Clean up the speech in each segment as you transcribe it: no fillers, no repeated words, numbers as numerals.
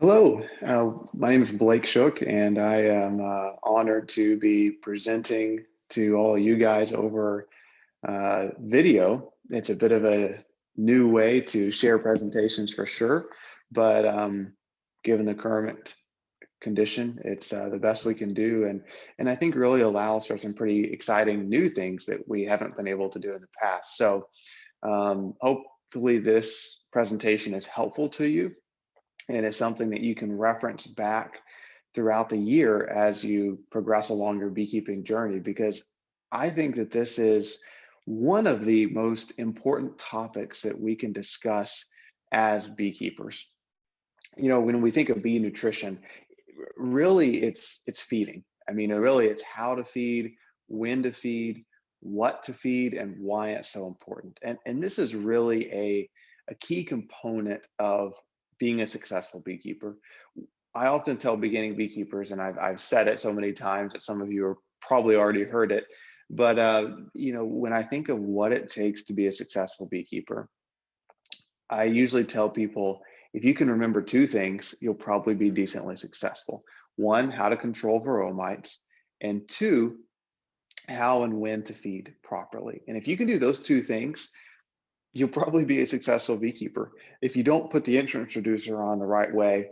Hello, my name is Blake Shook, and I am honored to be presenting to all you guys over video. It's a bit of a new way to share presentations for sure, but given the current condition, it's the best we can do, and I think really allows for some pretty exciting new things that we haven't been able to do in the past. So hopefully this presentation is helpful to you and it's something that you can reference back throughout the year as you progress along your beekeeping journey, because I think that this is one of the most important topics that we can discuss as beekeepers. When we think of bee nutrition, really it's feeding. I mean, really it's how to feed, when to feed, what to feed, and why it's so important. And this is really a key component of being a successful beekeeper. I often tell beginning beekeepers, and I've said it so many times that some of you are probably already heard it, but when I think of what it takes to be a successful beekeeper, I usually tell people if you can remember two things, you'll probably be decently successful. One, how to control varroa mites, and two, how and when to feed properly. And if you can do those two things, you'll probably be a successful beekeeper. If you don't put the entrance introducer on the right way,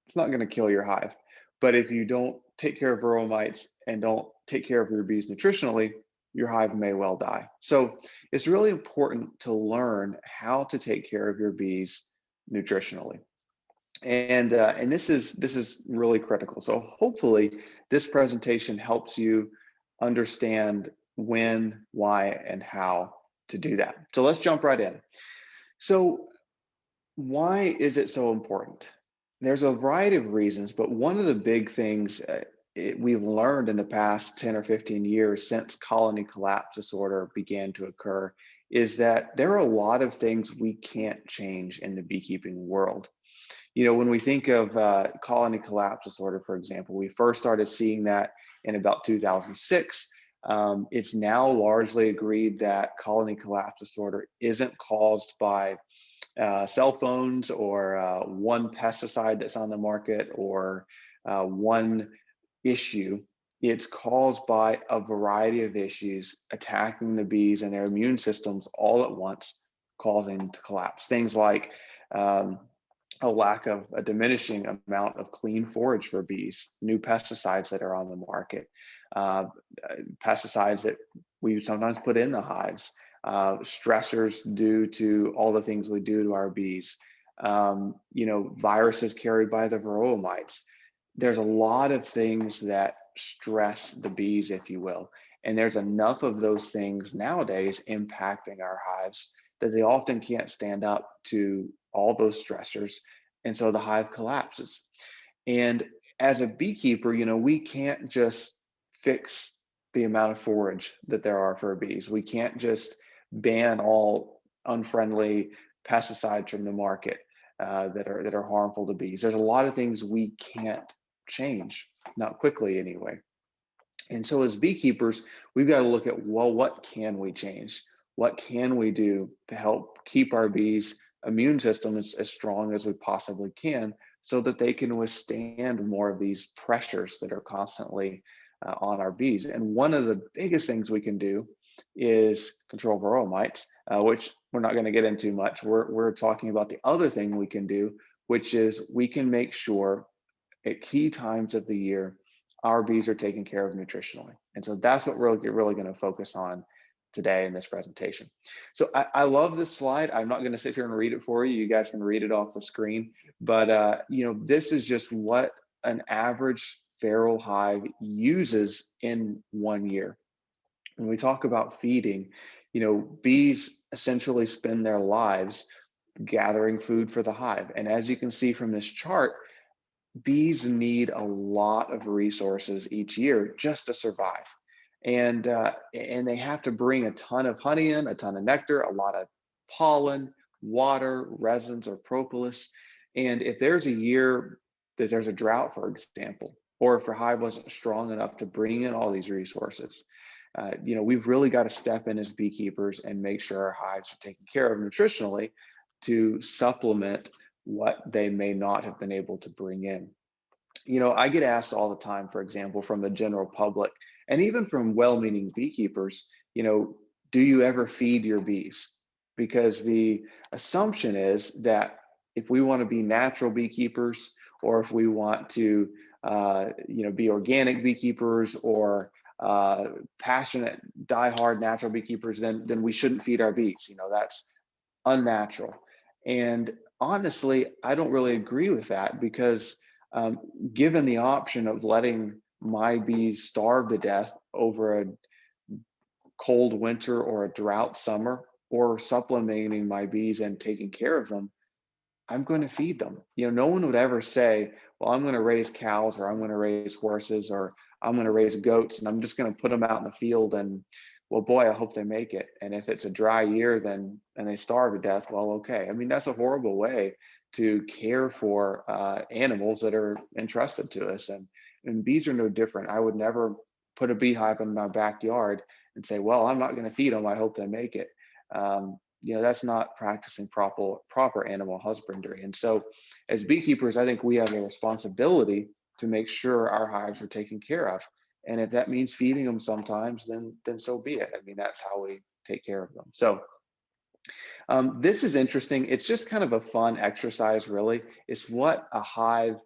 it's not going to kill your hive. But if you don't take care of varroa mites and don't take care of your bees nutritionally, your hive may well die. So it's really important to learn how to take care of your bees nutritionally. And this is really critical. So hopefully this presentation helps you understand when, why, and how to do that. So let's jump right in. So why is it so important? There's a variety of reasons, but one of the big things we've learned in the past 10 or 15 years since colony collapse disorder began to occur is that there are a lot of things we can't change in the beekeeping world. When we think of colony collapse disorder, for example, we first started seeing that in about 2006. It's now largely agreed that colony collapse disorder isn't caused by cell phones or one pesticide that's on the market or one issue. It's caused by a variety of issues attacking the bees and their immune systems all at once, causing them to collapse. Things like a diminishing amount of clean forage for bees, new pesticides that are on the market, uh, pesticides that we sometimes put in the hives, stressors due to all the things we do to our bees, viruses carried by the varroa mites. There's a lot of things that stress the bees, if you will. And there's enough of those things nowadays impacting our hives that they often can't stand up to all those stressors. And so the hive collapses. And as a beekeeper, we can't just fix the amount of forage that there are for bees. We can't just ban all unfriendly pesticides from the market that are harmful to bees. There's a lot of things we can't change, not quickly anyway. And so as beekeepers, we've got to look at, well, what can we change? What can we do to help keep our bees' immune system as strong as we possibly can so that they can withstand more of these pressures that are constantly on our bees? And one of the biggest things we can do is control varroa mites, which we're not going to get into much. We're talking about the other thing we can do, which is we can make sure at key times of the year our bees are taken care of nutritionally. And so that's what we're really going to focus on today in this presentation. So I love this slide. I'm not going to sit here and read it for you. You guys can read it off the screen. But this is just what an average feral hive uses in 1 year. When we talk about feeding, bees essentially spend their lives gathering food for the hive. And as you can see from this chart, bees need a lot of resources each year just to survive. And they have to bring a ton of honey in, a ton of nectar, a lot of pollen, water, resins, or propolis. And if there's a year that there's a drought, for example, or if your hive wasn't strong enough to bring in all these resources, we've really got to step in as beekeepers and make sure our hives are taken care of nutritionally to supplement what they may not have been able to bring in. You know, I get asked all the time, for example, from the general public and even from well-meaning beekeepers, you know, do you ever feed your bees? Because the assumption is that if we want to be natural beekeepers, or if we want to, you know, be organic beekeepers, or passionate, die-hard natural beekeepers, then we shouldn't feed our bees. You know, that's unnatural. And honestly, I don't really agree with that because um, given the option of letting my bees starve to death over a cold winter or a drought summer, or supplementing my bees and taking care of them, I'm going to feed them. You know, no one would ever say, well, I'm going to raise cows, or I'm going to raise horses, or I'm going to raise goats, and I'm just going to put them out in the field and, well, boy, I hope they make it. And if it's a dry year, then, and they starve to death, well, okay. I mean, that's a horrible way to care for animals that are entrusted to us. And bees are no different. I would never put a beehive in my backyard and say, well, I'm not going to feed them, I hope they make it. You know, that's not practicing proper animal husbandry. And so as beekeepers, I think we have a responsibility to make sure our hives are taken care of. And if that means feeding them sometimes, then so be it. I mean, that's how we take care of them. So this is interesting. It's just kind of a fun exercise, really. It's what a hive,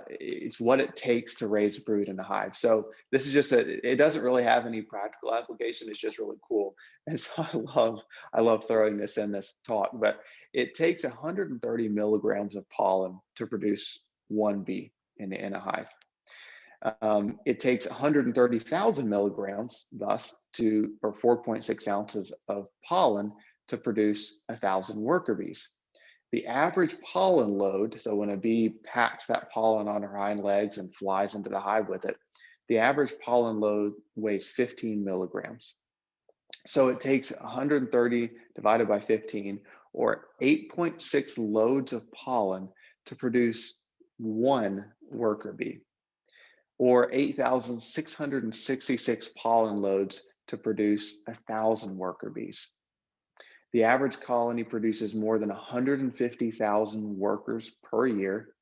it's what it takes to raise a brood in a hive. So this is just it doesn't really have any practical application. It's just really cool. And so I love throwing this in this talk, but it takes 130 milligrams of pollen to produce one bee in a hive. It takes 130,000 milligrams, thus, or 4.6 ounces of pollen to produce 1,000 worker bees. The average pollen load, so when a bee packs that pollen on her hind legs and flies into the hive with it, the average pollen load weighs 15 milligrams. So it takes 130 divided by 15, or 8.6 loads of pollen to produce one worker bee, or 8,666 pollen loads to produce 1,000 worker bees. The average colony produces more than 150,000 workers per year.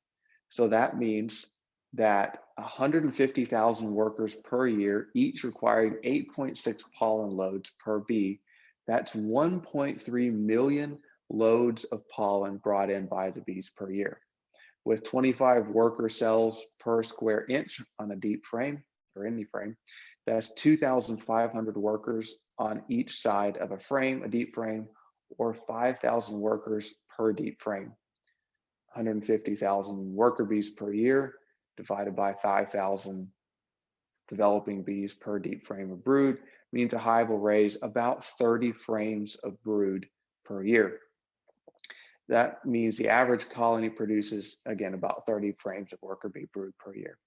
So that means that 150,000 workers per year, each requiring 8.6 pollen loads per bee. That's 1.3 million loads of pollen brought in by the bees per year. With 25 worker cells per square inch on a deep frame or any frame, that's 2,500 workers on each side of a frame, a deep frame, or 5,000 workers per deep frame. 150,000 worker bees per year divided by 5,000 developing bees per deep frame of brood means a hive will raise about 30 frames of brood per year. That means the average colony produces, again, about 30 frames of worker bee brood per year.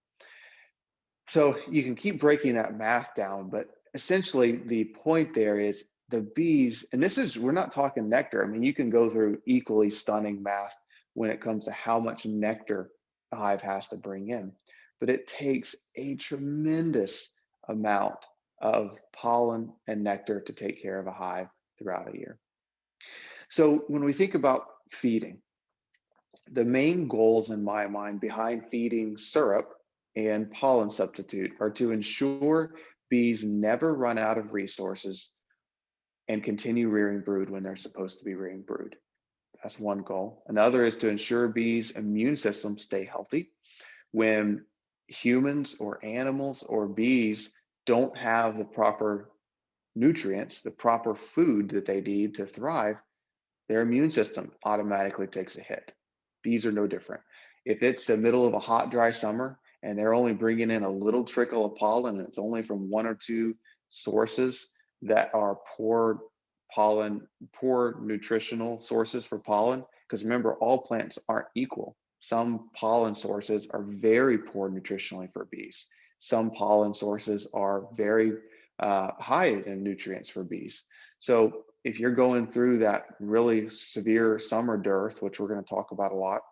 So you can keep breaking that math down, but essentially the point there is the bees, and this is, we're not talking nectar. I mean, you can go through equally stunning math when it comes to how much nectar a hive has to bring in, but it takes a tremendous amount of pollen and nectar to take care of a hive throughout a year. So when we think about feeding, the main goals in my mind behind feeding syrup and pollen substitute are to ensure bees never run out of resources and continue rearing brood when they're supposed to be rearing brood. That's one goal. Another is to ensure bees' immune systems stay healthy. When humans or animals or bees don't have the proper nutrients, the proper food that they need to thrive, their immune system automatically takes a hit. Bees are no different. If it's the middle of a hot, dry summer and they're only bringing in a little trickle of pollen, and it's only from one or two sources that are poor pollen, poor nutritional sources for pollen, because remember, all plants aren't equal. Some pollen sources are very poor nutritionally for bees. Some pollen sources are very high in nutrients for bees. So if you're going through that really severe summer dearth, which we're going to talk about a lot,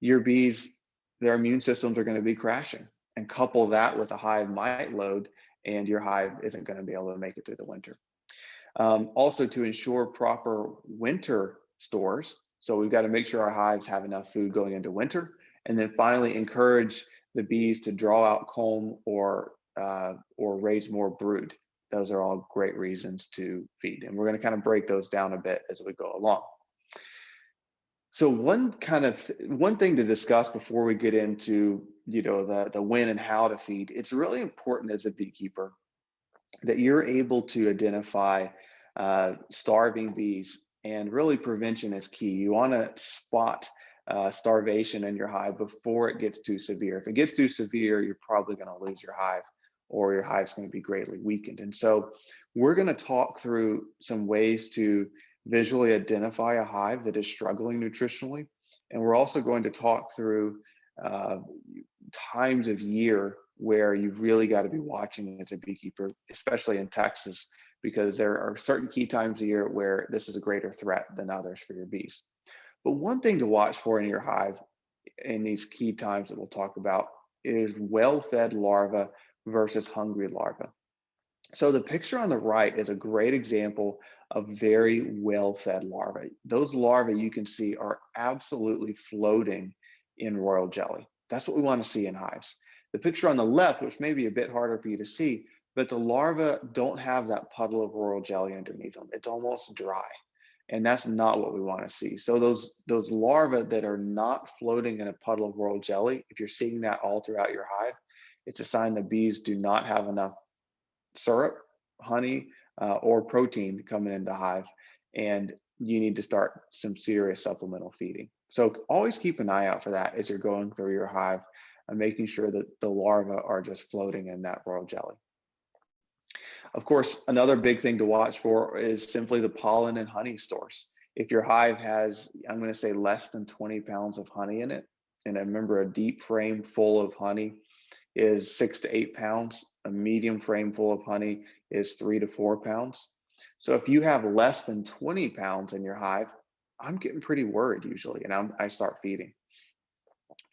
your bees, their immune systems are going to be crashing. And couple that with a hive mite load, and your hive isn't going to be able to make it through the winter. Also, to ensure proper winter stores, So we've got to make sure our hives have enough food going into winter, and then finally encourage the bees to draw out comb or raise more brood. Those are all great reasons to feed, and we're going to kind of break those down a bit as we go along. So one thing to discuss before we get into the when and how to feed, it's really important as a beekeeper that you're able to identify starving bees, and really prevention is key. You want to spot starvation in your hive before it gets too severe. If it gets too severe, you're probably going to lose your hive, or your hive's going to be greatly weakened. And so we're going to talk through some ways to visually identify a hive that is struggling nutritionally. And we're also going to talk through uh, times of year where you've really got to be watching as a beekeeper, especially in Texas, because there are certain key times of year where this is a greater threat than others for your bees. But one thing to watch for in your hive in these key times that we'll talk about is well-fed larva versus hungry larva. So the picture on the right is a great example of very well-fed larvae. Those larvae you can see are absolutely floating in royal jelly. That's what we want to see in hives. The picture on the left, which may be a bit harder for you to see, but the larvae don't have that puddle of royal jelly underneath them. It's almost dry. And that's not what we want to see. So those larvae that are not floating in a puddle of royal jelly, if you're seeing that all throughout your hive, it's a sign the bees do not have enough syrup, honey, or protein coming into hive, and you need to start some serious supplemental feeding. So always keep an eye out for that as you're going through your hive and making sure that the larvae are just floating in that royal jelly. Of course, another big thing to watch for is simply the pollen and honey stores. If your hive has, I'm going to say, less than 20 pounds of honey in it, and remember, a deep frame full of honey is 6 to 8 pounds. A medium frame full of honey is 3 to 4 pounds. So if you have less than 20 pounds in your hive, I'm getting pretty worried usually, and I start feeding.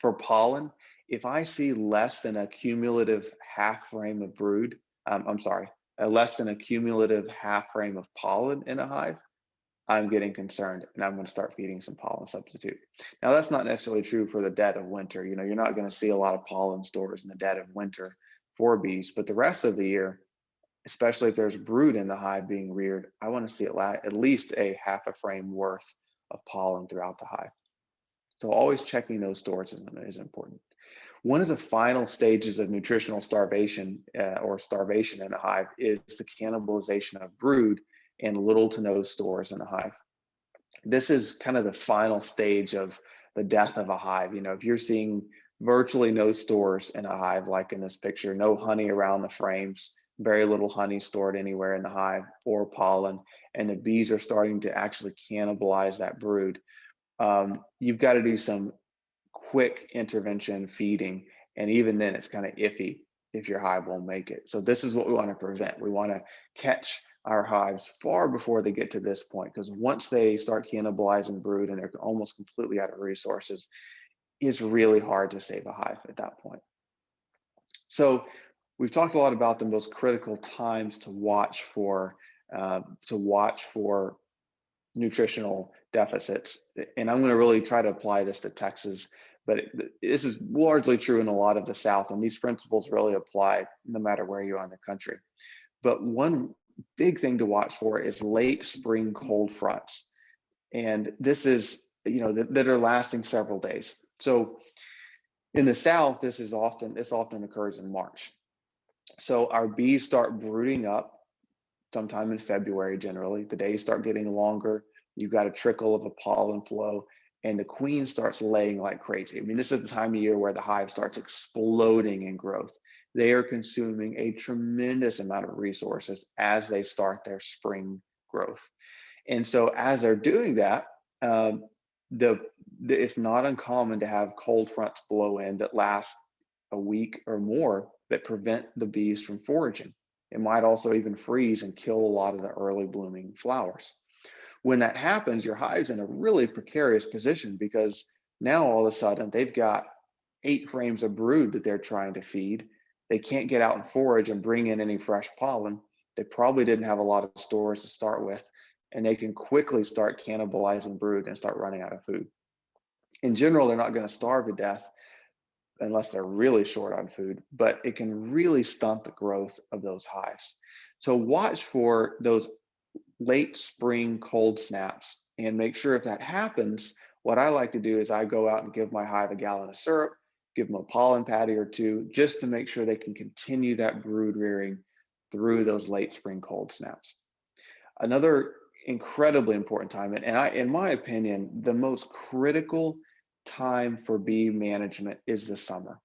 For pollen, if I see less than a cumulative half frame of brood, I'm sorry, less than a cumulative half frame of pollen in a hive, I'm getting concerned, and I'm going to start feeding some pollen substitute. Now, that's not necessarily true for the dead of winter. You're not going to see a lot of pollen stores in the dead of winter for bees, but the rest of the year, especially if there's brood in the hive being reared, I want to see at least a half a frame worth of pollen throughout the hive. So always checking those stores is important. One of the final stages of nutritional starvation or starvation in a hive is the cannibalization of brood and little to no stores in a hive. This is kind of the final stage of the death of a hive. If you're seeing virtually no stores in a hive, like in this picture, no honey around the frames, very little honey stored anywhere in the hive or pollen, and the bees are starting to actually cannibalize that brood, you've got to do some quick intervention feeding. And even then, it's kind of iffy if your hive won't make it. So this is what we want to prevent. We want to catch our hives far before they get to this point, because once they start cannibalizing brood and they're almost completely out of resources, it's really hard to save a hive at that point. So we've talked a lot about the most critical times to watch for nutritional deficits. And I'm going to really try to apply this to Texas, but this is largely true in a lot of the South. And these principles really apply no matter where you are in the country. But one big thing to watch for is late spring cold fronts. And this is, that are lasting several days. So in the South, this often occurs in March. So our bees start brooding up sometime in February. Generally, the days start getting longer. You've got a trickle of a pollen flow, and the queen starts laying like crazy. I mean, this is the time of year where the hive starts exploding in growth. They are consuming a tremendous amount of resources as they start their spring growth. And so as they're doing that, it's not uncommon to have cold fronts blow in that last a week or more that prevent the bees from foraging. It might also even freeze and kill a lot of the early blooming flowers. When that happens, your hive's in a really precarious position, because now all of a sudden they've got 8 frames of brood that they're trying to feed. They can't get out and forage and bring in any fresh pollen. They probably didn't have a lot of stores to start with. and they can quickly start cannibalizing brood and start running out of food. In general, they're not going to starve to death unless they're really short on food, but it can really stunt the growth of those hives. So watch for those late spring cold snaps and make sure if that happens, what I like to do is I go out and give my hive a gallon of syrup, give them a pollen patty or two, just to make sure they can continue that brood rearing through those late spring cold snaps. Another incredibly important time, and in my opinion, the most critical time for bee management is the summer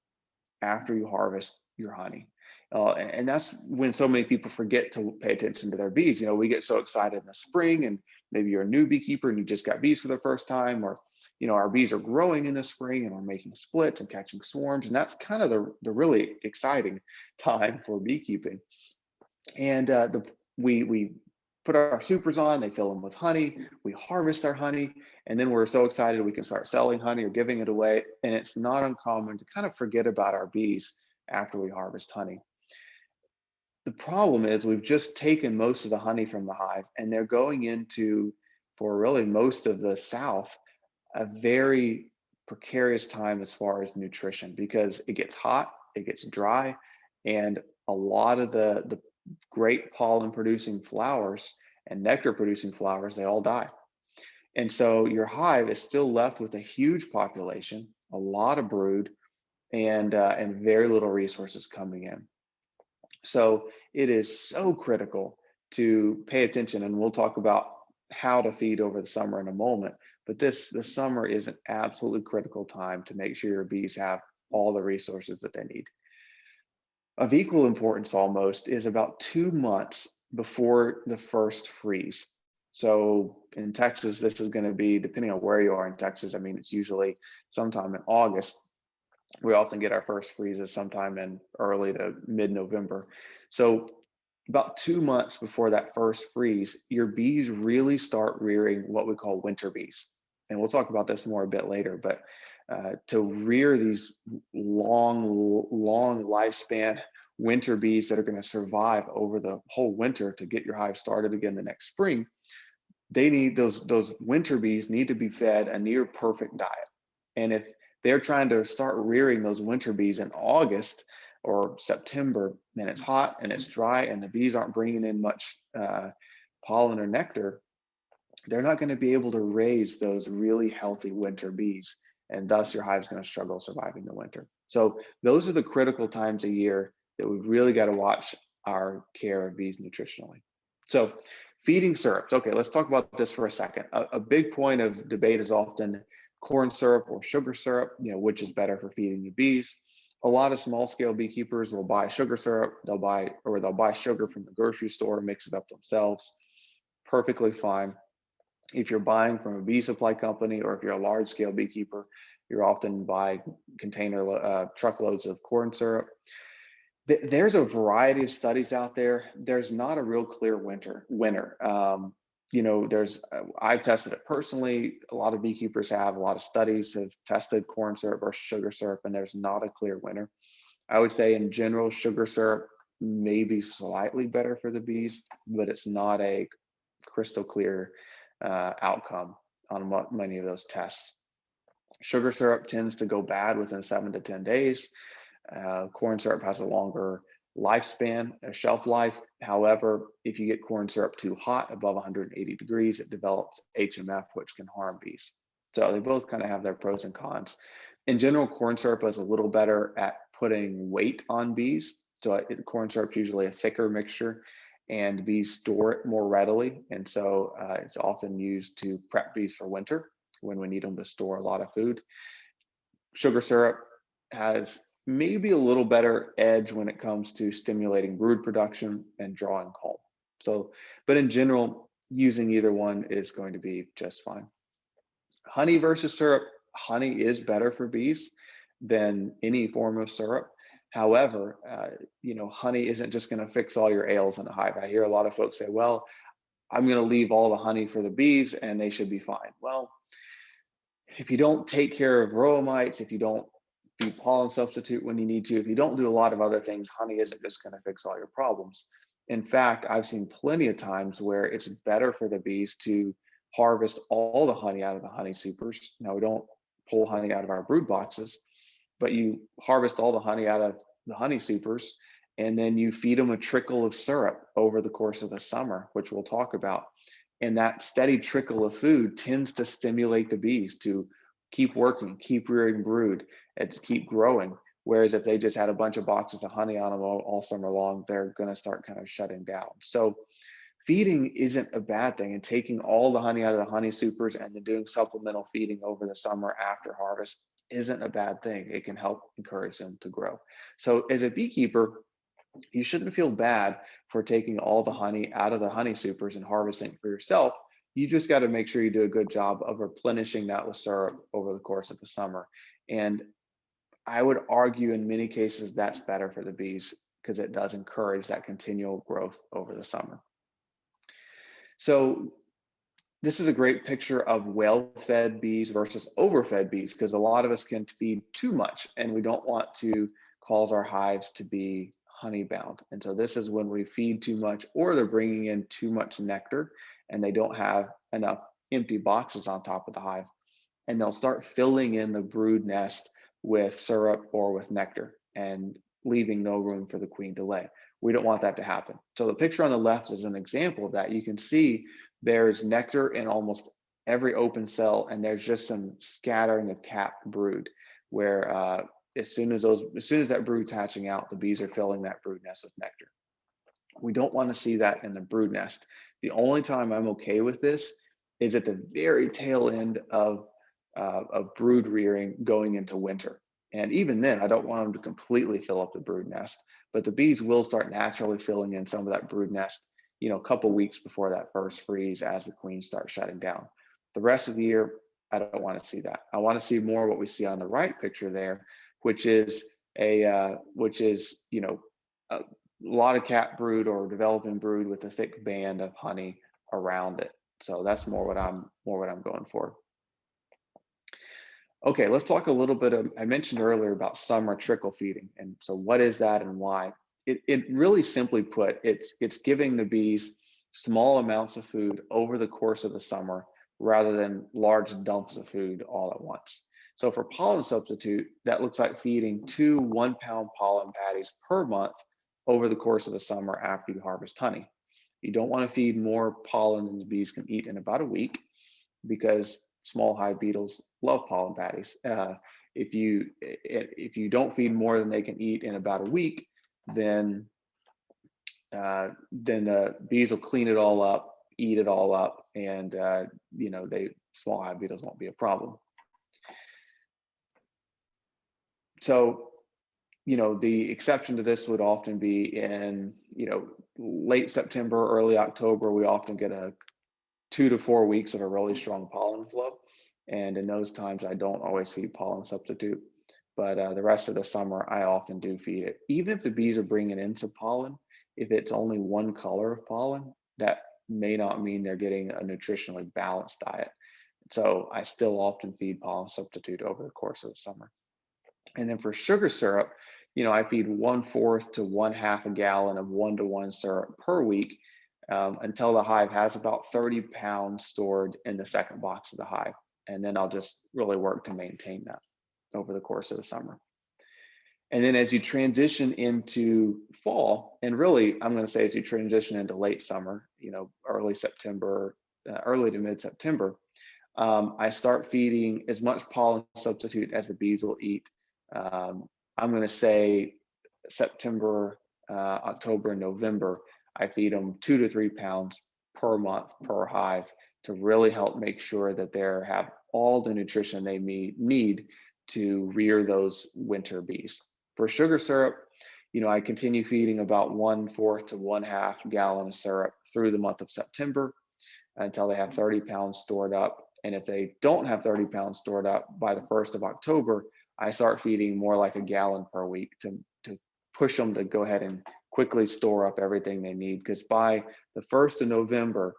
after you harvest your honey. And that's when so many people forget to pay attention to their bees. You know, we get so excited in the spring, and maybe you're a new beekeeper and you just got bees for the first time, or, you know, our bees are growing in the spring and we're making splits and catching swarms. And that's kind of the really exciting time for beekeeping. And we put our supers on, they fill them with honey, we harvest our honey, and then we're so excited we can start selling honey or giving it away. And it's not uncommon to kind of forget about our bees after we harvest honey. The problem is we've just taken most of the honey from the hive and they're going into, for really most of the South, a very precarious time as far as nutrition, because it gets hot, it gets dry, and a lot of the great pollen producing flowers and nectar producing flowers, they all die. And so your hive is still left with a huge population, a lot of brood, and very little resources coming in. So it is so critical to pay attention, and we'll talk about how to feed over the summer in a moment. But the summer is an absolutely critical time to make sure your bees have all the resources that they need. Of equal importance almost is about 2 months before the first freeze. So in Texas, this is going to be, depending on where you are in Texas, I mean, it's usually sometime in August. We often get our first freezes sometime in early to mid-November. So about 2 months before that first freeze, your bees really start rearing what we call winter bees. And we'll talk about this more a bit later, but to rear these long lifespan winter bees that are going to survive over the whole winter to get your hive started again the next spring, they need those winter bees need to be fed a near perfect diet. And if they're trying to start rearing those winter bees in August or September, and it's hot and it's dry and the bees aren't bringing in much pollen or nectar, they're not going to be able to raise those really healthy winter bees. And thus your hive's going to struggle surviving the winter. So those are the critical times a year that we've really got to watch our care of bees nutritionally. So feeding syrups. Okay, let's talk about this for a second. A big point of debate is often corn syrup or sugar syrup, you know, which is better for feeding the bees. A lot of small scale beekeepers will buy sugar syrup, they'll buy sugar from the grocery store, mix it up themselves. Perfectly fine. If you're buying from a bee supply company, or if you're a large scale beekeeper, you're often buy container truckloads of corn syrup. There's a variety of studies out there. There's not a real clear winner. You know, I've tested it personally. A lot of beekeepers have, a lot of studies have tested corn syrup versus sugar syrup, and there's not a clear winner. I would say in general, sugar syrup may be slightly better for the bees, but it's not a crystal clear outcome on many of those tests. Sugar syrup tends to go bad within 7 to 10 days. Corn syrup has a longer lifespan, a shelf life. However, if you get corn syrup too hot, above 180 degrees, it develops HMF, which can harm bees. So they both kind of have their pros and cons. In general, corn syrup is a little better at putting weight on bees. So corn syrup is usually a thicker mixture, and bees store it more readily. And so it's often used to prep bees for winter when we need them to store a lot of food. Sugar syrup has maybe a little better edge when it comes to stimulating brood production and drawing comb. So, but in general, using either one is going to be just fine. Honey versus syrup. Honey is better for bees than any form of syrup. However, you know, honey isn't just going to fix all your ails in a hive. I hear a lot of folks say, well, I'm going to leave all the honey for the bees and they should be fine. Well, if you don't take care of varroa mites, if you don't feed pollen substitute when you need to, if you don't do a lot of other things, honey isn't just going to fix all your problems. In fact, I've seen plenty of times where it's better for the bees to harvest all the honey out of the honey supers. Now, we don't pull honey out of our brood boxes, but you harvest all the honey out of the honey supers, and then you feed them a trickle of syrup over the course of the summer, which we'll talk about. And that steady trickle of food tends to stimulate the bees to keep working, keep rearing brood, and to keep growing. Whereas if they just had a bunch of boxes of honey on them all summer long, they're going to start kind of shutting down. So feeding isn't a bad thing, and taking all the honey out of the honey supers and then doing supplemental feeding over the summer after harvest isn't a bad thing. It can help encourage them to grow. So as a beekeeper, you shouldn't feel bad for taking all the honey out of the honey supers and harvesting for yourself. You just got to make sure you do a good job of replenishing that with syrup over the course of the summer. And I would argue in many cases that's better for the bees because it does encourage that continual growth over the summer. So this is a great picture of well-fed bees versus overfed bees, because a lot of us can feed too much and we don't want to cause our hives to be honey bound. And so this is when we feed too much, or they're bringing in too much nectar and they don't have enough empty boxes on top of the hive. And they'll start filling in the brood nest with syrup or with nectar and leaving no room for the queen to lay. We don't want that to happen. So the picture on the left is an example of that. You can see there's nectar in almost every open cell, and there's just some scattering of capped brood where as soon as that brood's hatching out, the bees are filling that brood nest with nectar. We don't want to see that in the brood nest. The only time I'm okay with this is at the very tail end of brood rearing going into winter. And even then, I don't want them to completely fill up the brood nest, but the bees will start naturally filling in some of that brood nest, a couple weeks before that first freeze as the queens start shutting down. The rest of the year, I don't want to see that. I want to see more what we see on the right picture there, which is a lot of cap brood or developing brood with a thick band of honey around it. So that's more what I'm going for. Okay, let's talk a little bit I mentioned earlier about summer trickle feeding. And so what is that and why? It really simply put, it's giving the bees small amounts of food over the course of the summer rather than large dumps of food all at once. So for pollen substitute, that looks like feeding 2 1-pound pollen patties per month over the course of the summer after you harvest honey. You don't want to feed more pollen than the bees can eat in about a week, because small hive beetles love pollen patties. If you don't feed more than they can eat in about a week, then the bees will clean it all up, eat it all up, and small hive beetles won't be a problem. So, the exception to this would often be in late September, early October. We often get a 2 to 4 weeks of a really strong pollen flow. And in those times, I don't always feed pollen substitute, but the rest of the summer, I often do feed it. Even if the bees are bringing in some pollen, if it's only one color of pollen, that may not mean they're getting a nutritionally balanced diet. So I still often feed pollen substitute over the course of the summer. And then for sugar syrup, I feed 1/4 to 1/2 a gallon of 1-to-1 syrup per week until the hive has about 30 pounds stored in the second box of the hive. And then I'll just really work to maintain that over the course of the summer. And then as you transition into fall, and really, I'm going to say as you transition into late summer, early September, early to mid-September, I start feeding as much pollen substitute as the bees will eat. I'm going to say September, October, and November, I feed them 2 to 3 pounds per month per hive to really help make sure that they have all the nutrition they need to rear those winter bees. For sugar syrup, I continue feeding about 1/4 to 1/2 gallon of syrup through the month of September until they have 30 pounds stored up. And if they don't have 30 pounds stored up by the 1st of October, I start feeding more like a gallon per week to push them to go ahead and quickly store up everything they need. Because by the 1st of November,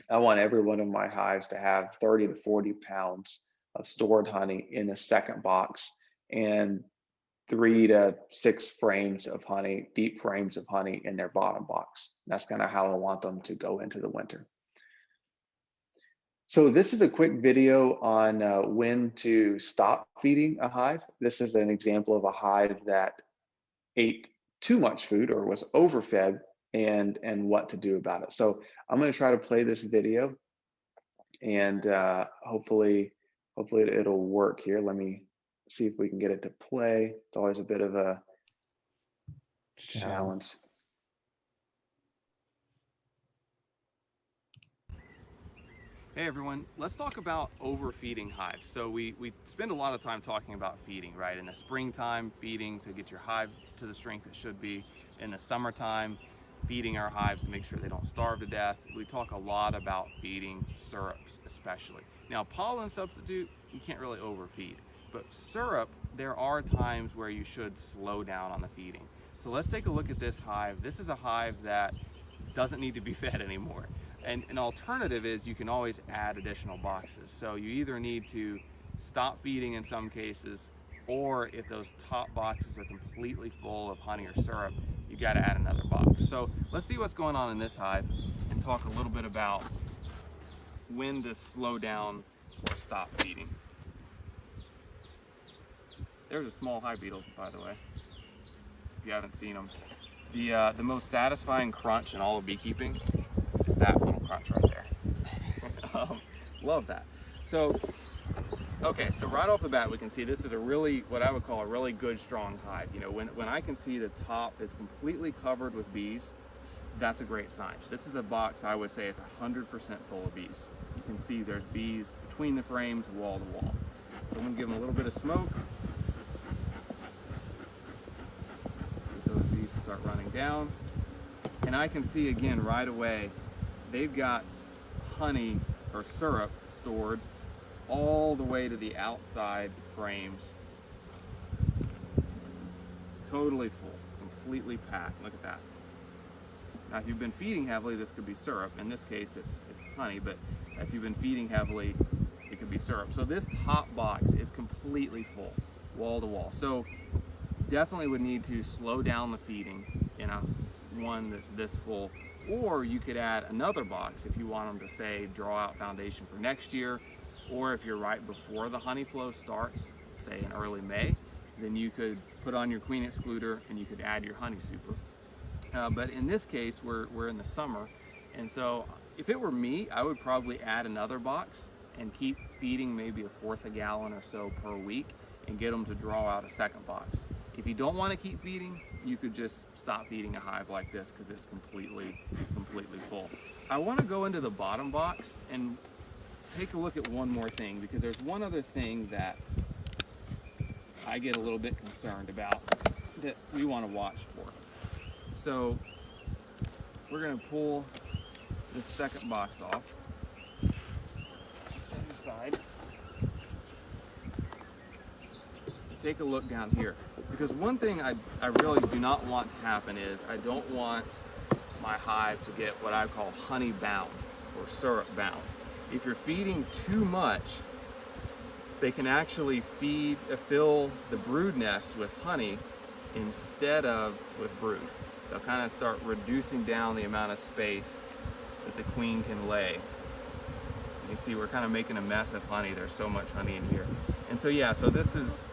I want every one of my hives to have 30 to 40 pounds of stored honey in the second box. And 3 to 6 frames of honey, deep frames of honey in their bottom box. That's kind of how I want them to go into the winter. So this is a quick video on when to stop feeding a hive. This is an example of a hive that ate too much food or was overfed, and what to do about it. So I'm going to try to play this video, and hopefully it'll work here. Let me see if we can get it to play. It's always a bit of a challenge. Hey everyone, let's talk about overfeeding hives. So we spend a lot of time talking about feeding, right? In the springtime, feeding to get your hive to the strength it should be. In the summertime, feeding our hives to make sure they don't starve to death. We talk a lot about feeding syrups especially. Now pollen substitute, you can't really overfeed. But syrup, there are times where you should slow down on the feeding. So let's take a look at this hive. This is a hive that doesn't need to be fed anymore. And an alternative is you can always add additional boxes. So you either need to stop feeding in some cases, or if those top boxes are completely full of honey or syrup, you got to add another box. So let's see what's going on in this hive and talk a little bit about when to slow down or stop feeding. There's a small hive beetle, by the way, if you haven't seen them. The most satisfying crunch in all of beekeeping is that little crunch right there. Love that. So, okay, so right off the bat we can see this is a really, what I would call a really good strong hive. You know, when I can see the top is completely covered with bees, that's a great sign. This is a box I would say is 100% full of bees. You can see there's bees between the frames, wall to wall. So I'm gonna give them a little bit of smoke. Get those bees to start running down. And I can see again right away, they've got honey or syrup stored all the way to the outside frames. Totally full, completely packed. Look at that. Now if you've been feeding heavily, this could be syrup. In this case it's honey, but if you've been feeding heavily, it could be syrup. So this top box is completely full, wall to wall. So definitely would need to slow down the feeding in a one that's this full, or you could add another box if you want them to say draw out foundation for next year, or if you're right before the honey flow starts, say in early May, then you could put on your queen excluder and you could add your honey super. But in this case we're in the summer, and so if it were me, I would probably add another box and keep feeding maybe 1/4 a gallon or so per week and get them to draw out a second box. If you don't want to keep feeding, you could just stop feeding a hive like this because it's completely full. I want to go into the bottom box and take a look at one more thing, because there's one other thing that I get a little bit concerned about that we want to watch for. So we're going to pull this second box off, set it aside. Take a look down here, because one thing I really do not want to happen is I don't want my hive to get what I call honey bound or syrup bound. If you're feeding too much, they can actually fill the brood nest with honey instead of with brood. They'll kind of start reducing down the amount of space that the queen can lay. You see we're kind of making a mess of honey. There's so much honey in here. And so yeah, so this is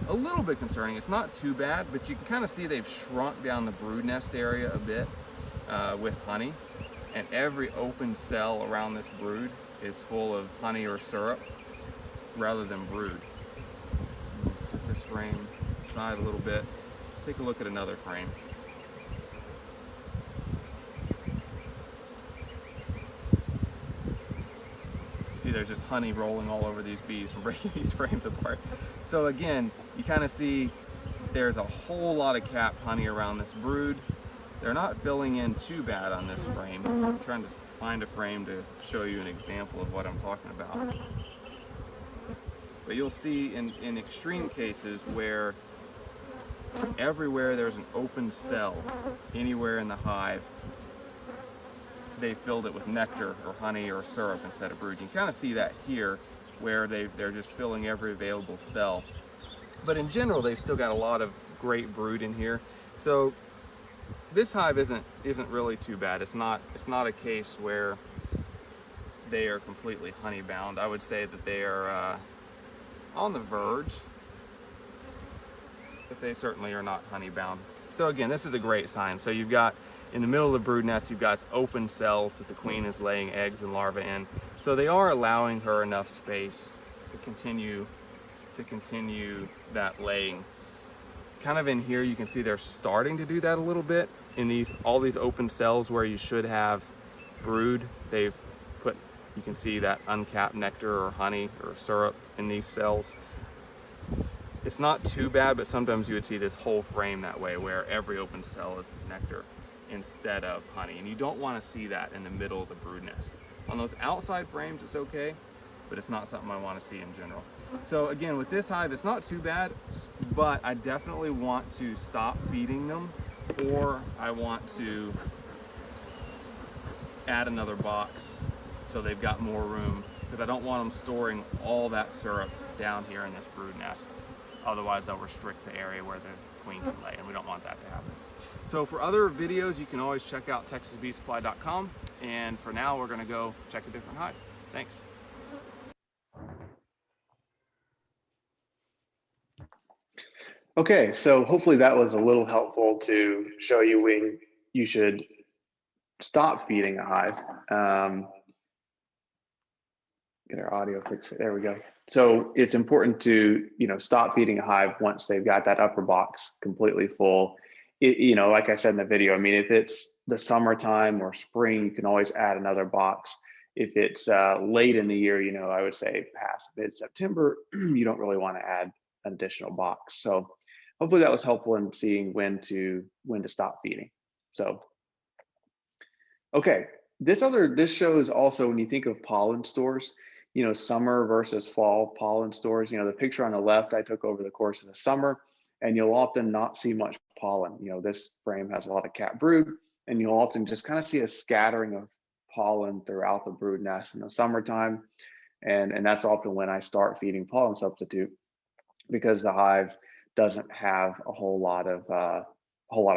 a little bit concerning. It's not too bad, but you can kind of see they've shrunk down the brood nest area a bit with honey, and every open cell around this brood is full of honey or syrup rather than brood. So I'm going to set this frame aside a little bit. Let's take a look at another frame. See, there's just honey rolling all over these bees from breaking these frames apart. So again, you kind of see there's a whole lot of capped honey around this brood. They're not filling in too bad on this frame. I'm trying to find a frame to show you an example of what I'm talking about. But you'll see in extreme cases where everywhere there's an open cell, anywhere in the hive, they filled it with nectar or honey or syrup instead of brood. You can kind of see that here, where they're just filling every available cell But in general, they've still got a lot of great brood in here. So this hive isn't really too bad. It's not a case where they are completely honey bound. I would say that they are on the verge, but they certainly are not honey bound. So again, this is a great sign. So you've got in the middle of the brood nest, you've got open cells that the queen is laying eggs and larvae in. So they are allowing her enough space to continue that laying. Kind of in here, you can see they're starting to do that a little bit in all these open cells where you should have brood. They've put, you can see that uncapped nectar or honey or syrup in these cells. It's not too bad, but sometimes you would see this whole frame that way where every open cell is nectar instead of honey. And you don't want to see that in the middle of the brood nest. On those outside frames, it's okay, but it's not something I want to see in general. So again, with this hive, it's not too bad, but I definitely want to stop feeding them, or I want to add another box so they've got more room, because I don't want them storing all that syrup down here in this brood nest. Otherwise, they'll restrict the area where the queen can lay, and we don't want that to happen. So for other videos, you can always check out texasbeesupply.com. And for now, we're going to go check a different hive. Thanks. Okay, so hopefully that was a little helpful to show you when you should stop feeding a hive. Get our audio fixed. There we go. So it's important to, stop feeding a hive once they've got that upper box completely full. Like I said in the video, I mean, if it's the summertime or spring, you can always add another box. If it's late in the year, I would say past mid-September, you don't really want to add an additional box. So hopefully that was helpful in seeing when to stop feeding. So, okay, this shows also when you think of pollen stores, summer versus fall pollen stores. The picture on the left I took over the course of the summer, and you'll often not see much pollen. This frame has a lot of capped brood, and you'll often just kind of see a scattering of pollen throughout the brood nest in the summertime. And that's often when I start feeding pollen substitute, because the hive doesn't have a whole lot of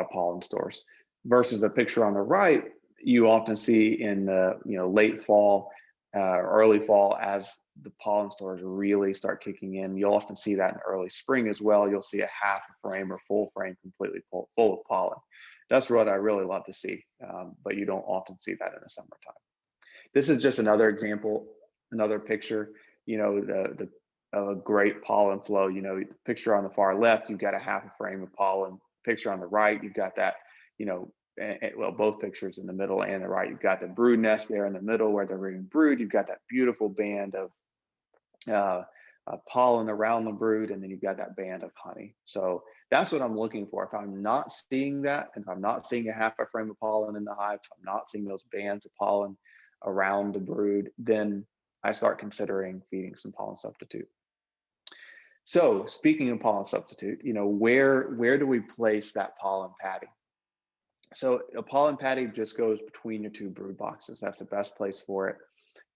pollen stores. Versus the picture on the right, you often see in the late fall, early fall, as the pollen stores really start kicking in. You'll often see that in early spring as well. You'll see a half a frame or full frame completely full of pollen. That's what I really love to see, but you don't often see that in the summertime. This is just another example, another picture, of a great pollen flow. The picture on the far left, you've got a half a frame of pollen. Picture on the right, you've got that, well, both pictures in the middle and the right, you've got the brood nest there in the middle where they're rearing brood. You've got that beautiful band of pollen around the brood, and then you've got that band of honey. So that's what I'm looking for. If I'm not seeing that, and if I'm not seeing a half a frame of pollen in the hive, if I'm not seeing those bands of pollen around the brood, then I start considering feeding some pollen substitute. So speaking of pollen substitute, where do we place that pollen patty? So a pollen patty just goes between your two brood boxes. That's the best place for it.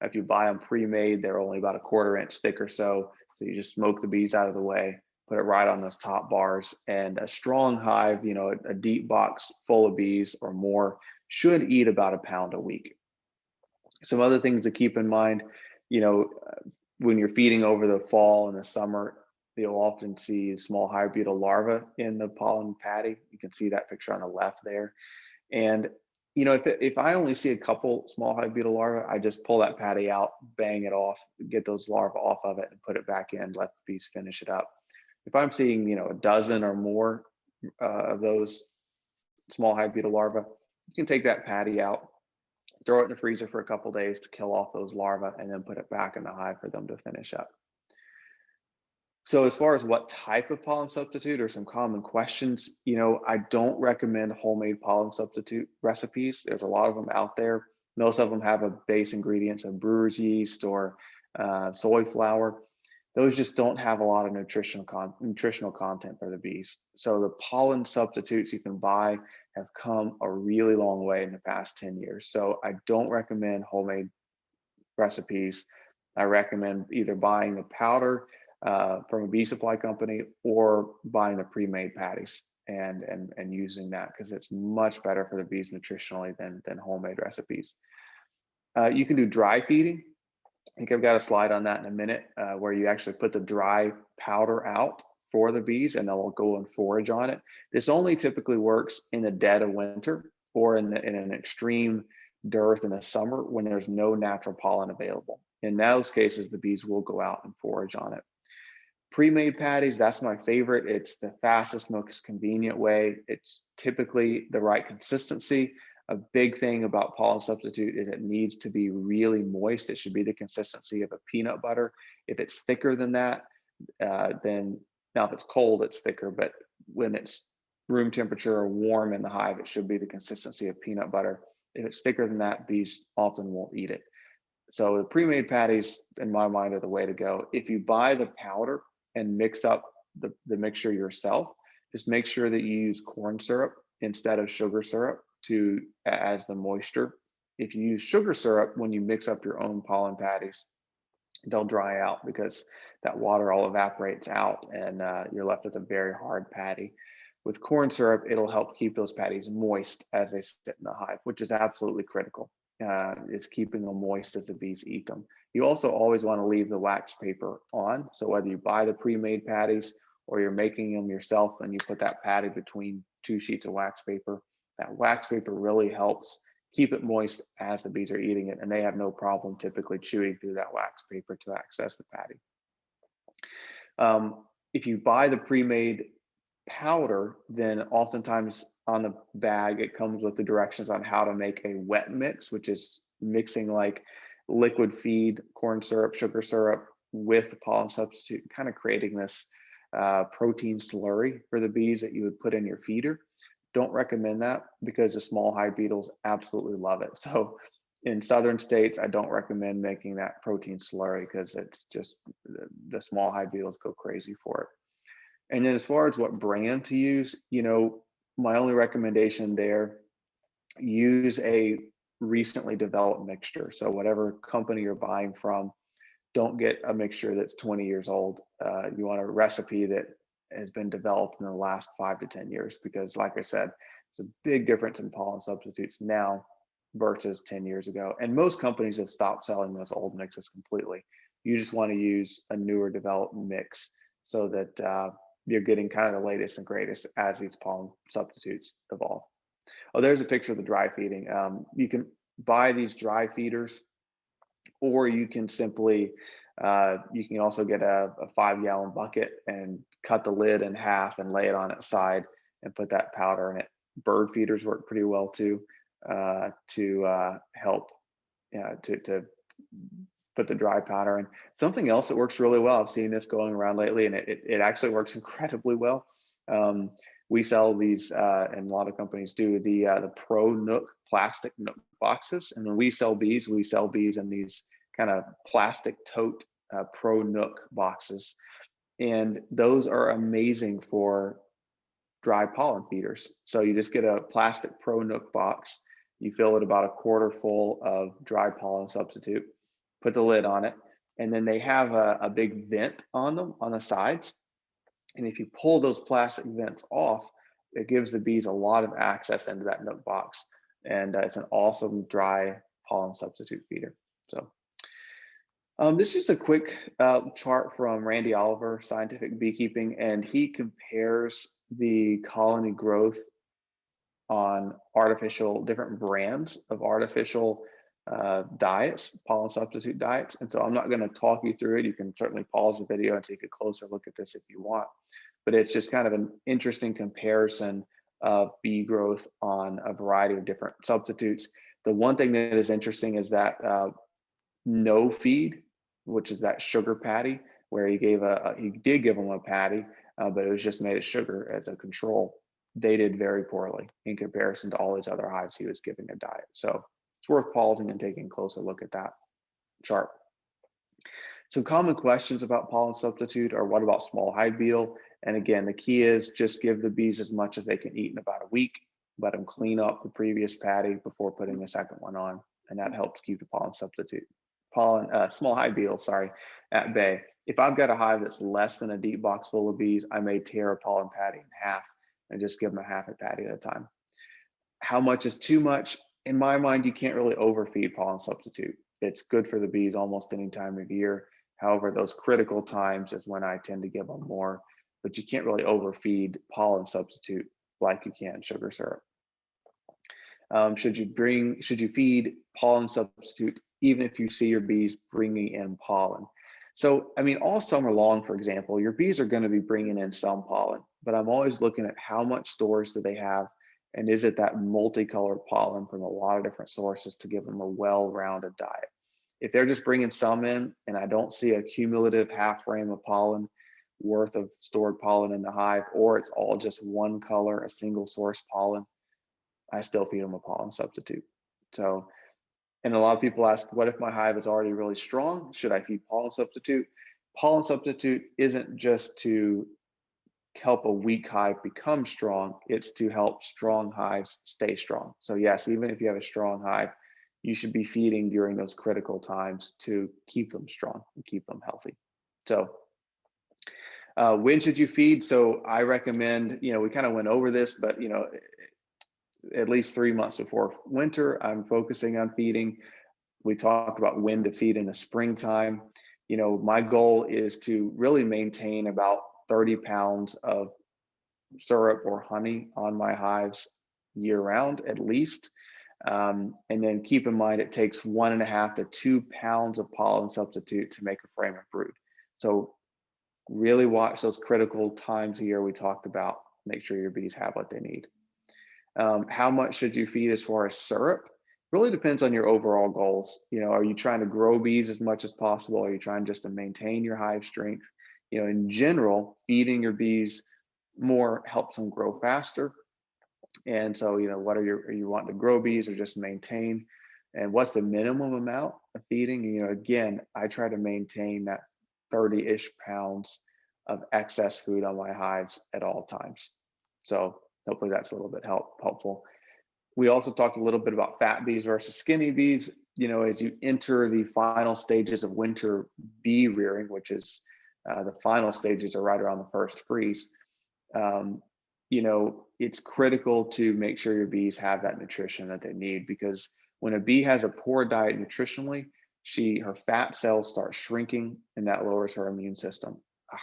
If you buy them pre-made, they're only about a 1/4 inch thick or so. So you just smoke the bees out of the way, put it right on those top bars. And a strong hive, a deep box full of bees or more, should eat about 1 pound a week. Some other things to keep in mind, when you're feeding over the fall and the summer, you'll often see small hive beetle larvae in the pollen patty. You can see that picture on the left there. And if I only see a couple small hive beetle larvae, I just pull that patty out, bang it off, get those larvae off of it, and put it back in, let the bees finish it up. If I'm seeing a dozen or more of those small hive beetle larvae, you can take that patty out, throw it in the freezer for a couple days to kill off those larvae, and then put it back in the hive for them to finish up. So as far as what type of pollen substitute, or some common questions, I don't recommend homemade pollen substitute recipes. There's a lot of them out there. Most of them have a base ingredients of brewer's yeast or soy flour. Those just don't have a lot of nutritional content for the bees. So the pollen substitutes you can buy have come a really long way in the past 10 years. So I don't recommend homemade recipes. I recommend either buying the powder from a bee supply company, or buying the pre-made patties and using that, because it's much better for the bees nutritionally than homemade recipes. You can do dry feeding. I think I've got a slide on that in a minute, where you actually put the dry powder out for the bees and they'll go and forage on it. This only typically works in the dead of winter or in an extreme dearth in the summer when there's no natural pollen available. In those cases, the bees will go out and forage on it. Pre-made patties, that's my favorite. It's the fastest, most convenient way. It's typically the right consistency. A big thing about pollen substitute is it needs to be really moist. It should be the consistency of a peanut butter. If it's thicker than that, then now if it's cold, it's thicker, but when it's room temperature or warm in the hive, it should be the consistency of peanut butter. If it's thicker than that, bees often won't eat it. So the pre-made patties, in my mind, are the way to go. If you buy the powder and mix up the mixture yourself, just make sure that you use corn syrup instead of sugar syrup as the moisture. If you use sugar syrup when you mix up your own pollen patties, they'll dry out because that water all evaporates out and you're left with a very hard patty. With corn syrup, it'll help keep those patties moist as they sit in the hive, which is absolutely critical. Is keeping them moist as the bees eat them. You also always want to leave the wax paper on. So whether you buy the pre-made patties or you're making them yourself and you put that patty between two sheets of wax paper, that wax paper really helps keep it moist as the bees are eating it, and they have no problem typically chewing through that wax paper to access the patty. If you buy the pre-made powder, then oftentimes on the bag, it comes with the directions on how to make a wet mix, which is mixing like liquid feed, corn syrup, sugar syrup with the pollen substitute, kind of creating this protein slurry for the bees that you would put in your feeder. Don't recommend that because the small hive beetles absolutely love it. So in southern states, I don't recommend making that protein slurry because it's just the small hive beetles go crazy for it. And then as far as what brand to use, my only recommendation there, use a recently developed mixture. So whatever company you're buying from, don't get a mixture that's 20 years old. You want a recipe that has been developed in the last 5 to 10 years, because like I said, there's a big difference in pollen substitutes now versus 10 years ago. And most companies have stopped selling those old mixes completely. You just want to use a newer developed mix so that you're getting kind of the latest and greatest as these pollen substitutes evolve. Oh, there's a picture of the dry feeding. You can buy these dry feeders, or you can simply, you can also get a 5-gallon bucket and cut the lid in half and lay it on its side and put that powder in it. Bird feeders work pretty well too, to help to put the dry powder in. Something else that works really well, I've seen this going around lately, and it actually works incredibly well. We sell these, and a lot of companies do, the Pro Nook plastic Nook boxes. And when we sell bees in these kind of plastic tote Pro Nook boxes. And those are amazing for dry pollen feeders. So you just get a plastic Pro Nook box, you fill it about a quarter full of dry pollen substitute, put the lid on it, and then they have a big vent on them on the sides. And if you pull those plastic vents off, it gives the bees a lot of access into that Nook box. And it's an awesome dry pollen substitute feeder. So this is a quick chart from Randy Oliver, Scientific Beekeeping, and he compares the colony growth on different brands of artificial diets, pollen substitute diets. And so I'm not going to talk you through it. You can certainly pause the video and take a closer look at this if you want. But it's just kind of an interesting comparison of bee growth on a variety of different substitutes. The one thing that is interesting is that no feed, which is that sugar patty, where he did give them a patty, but it was just made of sugar as a control. They did very poorly in comparison to all these other hives he was giving a diet. So it's worth pausing and taking a closer look at that chart. Some common questions about pollen substitute are, what about small hive beetle? And again, the key is just give the bees as much as they can eat in about a week. Let them clean up the previous patty before putting the second one on, and that helps keep the pollen substitute, small hive beetle, at bay. If I've got a hive that's less than a deep box full of bees, I may tear a pollen patty in half and just give them a half a patty at a time. How much is too much? In my mind, you can't really overfeed pollen substitute. It's good for the bees almost any time of year. However, those critical times is when I tend to give them more, but you can't really overfeed pollen substitute like you can sugar syrup. Should you feed pollen substitute even if you see your bees bringing in pollen? So, I mean, all summer long, for example, your bees are going to be bringing in some pollen, but I'm always looking at how much stores do they have, and is it that multicolored pollen from a lot of different sources to give them a well-rounded diet. If they're just bringing some in and I don't see a cumulative half frame of pollen worth of stored pollen in the hive, or it's all just one color, a single source pollen, I still feed them a pollen substitute. So, and a lot of people ask, what if my hive is already really strong? Should I feed pollen substitute? Pollen substitute isn't just to help a weak hive become strong, it's to help strong hives stay strong. So yes, even if you have a strong hive, you should be feeding during those critical times to keep them strong and keep them healthy. So when should you feed? So I recommend, we kind of went over this, but at least 3 months before winter, I'm focusing on feeding. We talked about when to feed in the springtime. My goal is to really maintain about 30 pounds of syrup or honey on my hives year round at least. And then keep in mind, it takes 1.5 to 2 pounds of pollen substitute to make a frame of brood. So really watch those critical times a year we talked about. Make sure your bees have what they need. How much should you feed as far as syrup? Really depends on your overall goals. Are you trying to grow bees as much as possible? Are you trying just to maintain your hive strength? In general, feeding your bees more helps them grow faster. And so, what are you wanting to grow bees or just maintain? And what's the minimum amount of feeding? Again, I try to maintain that 30-ish pounds of excess food on my hives at all times. So hopefully that's a little bit helpful. We also talked a little bit about fat bees versus skinny bees. As you enter the final stages of winter bee rearing, which is the final stages are right around the first freeze. It's critical to make sure your bees have that nutrition that they need, because when a bee has a poor diet nutritionally, her fat cells start shrinking and that lowers her immune system.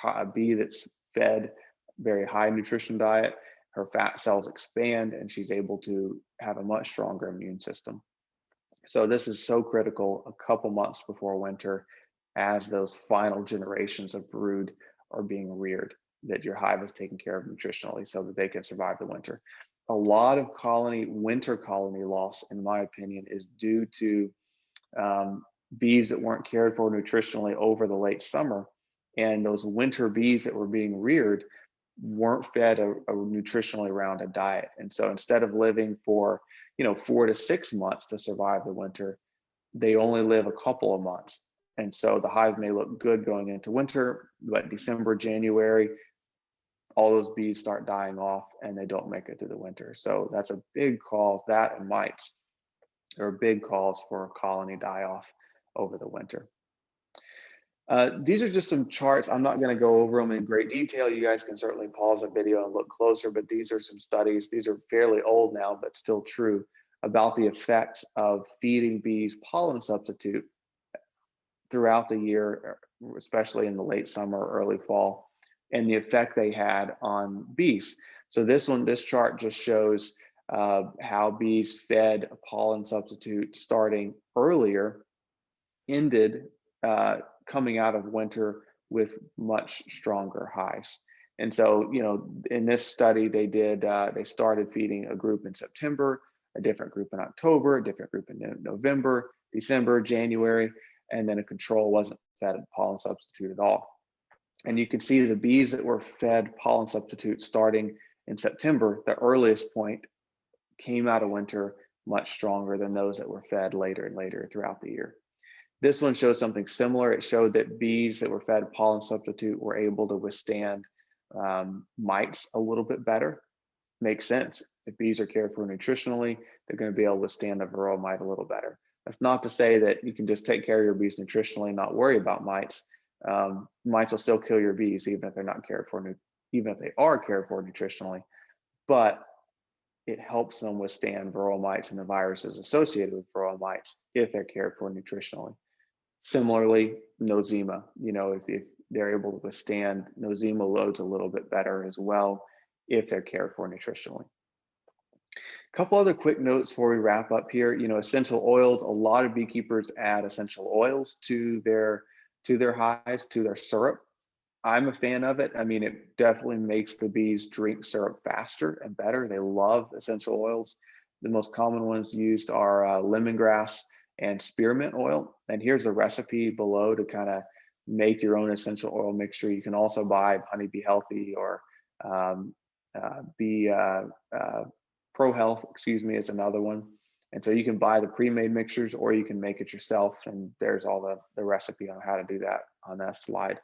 A bee that's fed very high nutrition diet, her fat cells expand and she's able to have a much stronger immune system. So this is so critical a couple months before winter, as those final generations of brood are being reared, that your hive is taken care of nutritionally so that they can survive the winter. A lot of winter colony loss, in my opinion, is due to bees that weren't cared for nutritionally over the late summer. And those winter bees that were being reared weren't fed a nutritionally rounded diet. And so instead of living for 4 to 6 months to survive the winter, they only live a couple of months. And so the hive may look good going into winter, but December, January, all those bees start dying off and they don't make it through the winter. So that's a big cause. That and mites are big cause for a colony die off over the winter. These are just some charts. I'm not going to go over them in great detail. You guys can certainly pause the video and look closer, but these are some studies. These are fairly old now, but still true, about the effects of feeding bees pollen substitute throughout the year, especially in the late summer, early fall, and the effect they had on bees. So this chart just shows how bees fed a pollen substitute starting earlier, ended coming out of winter with much stronger hives. And so, in this study, they started feeding a group in September, a different group in October, a different group in November, December, January, and then a control wasn't fed pollen substitute at all. And you can see the bees that were fed pollen substitute starting in September, the earliest point, came out of winter much stronger than those that were fed later and later throughout the year. This one shows something similar. It showed that bees that were fed pollen substitute were able to withstand mites a little bit better. Makes sense. If bees are cared for nutritionally, they're going to be able to withstand the varroa mite a little better. That's not to say that you can just take care of your bees nutritionally and not worry about mites, Mites will still kill your bees even if they're not cared for, even if they are cared for nutritionally, but it helps them withstand varroa mites and the viruses associated with varroa mites if they're cared for nutritionally. Similarly, nosema, if they're able to withstand nosema loads a little bit better as well if they're cared for nutritionally. A couple other quick notes before we wrap up here. Essential oils. A lot of beekeepers add essential oils to their hives, to their syrup. I'm a fan of it. I mean, it definitely makes the bees drink syrup faster and better. They love essential oils. The most common ones used are lemongrass and spearmint oil. And here's a recipe below to kind of make your own essential oil mixture. You can also buy Honeybee Healthy or um, Bee Pro Health, excuse me, is another one. And so you can buy the pre-made mixtures or you can make it yourself. And there's all the recipe on how to do that on that slide.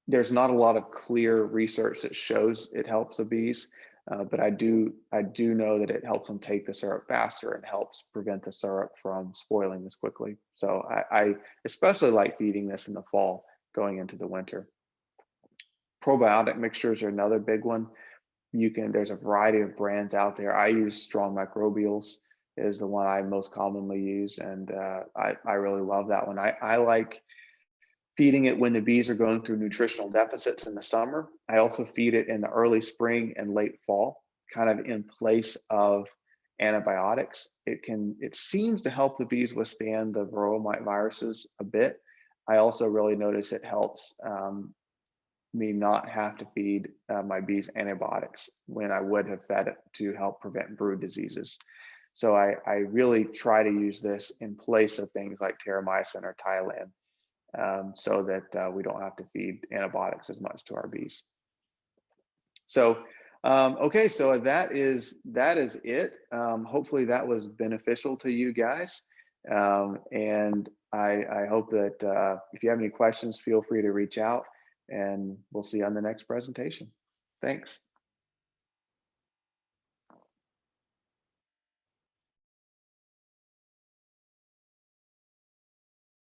There's not a lot of clear research that shows it helps the bees, but I do know that it helps them take the syrup faster and helps prevent the syrup from spoiling as quickly. So I especially like feeding this in the fall going into the winter. Probiotic mixtures are another big one. There's a variety of brands out there. I use Strong Microbials is the one I most commonly use, and I really love that one. I like feeding it when the bees are going through nutritional deficits in the summer. I also feed it in the early spring and late fall, kind of in place of antibiotics. It seems to help the bees withstand the varroa mite viruses a bit. I also really notice it helps me not have to feed my bees antibiotics when I would have fed it to help prevent brood diseases. So I really try to use this in place of things like terramycin or Tylan, so that we don't have to feed antibiotics as much to our bees. So, okay, so that is it. Hopefully that was beneficial to you guys. And I hope that if you have any questions, feel free to reach out and we'll see you on the next presentation. Thanks.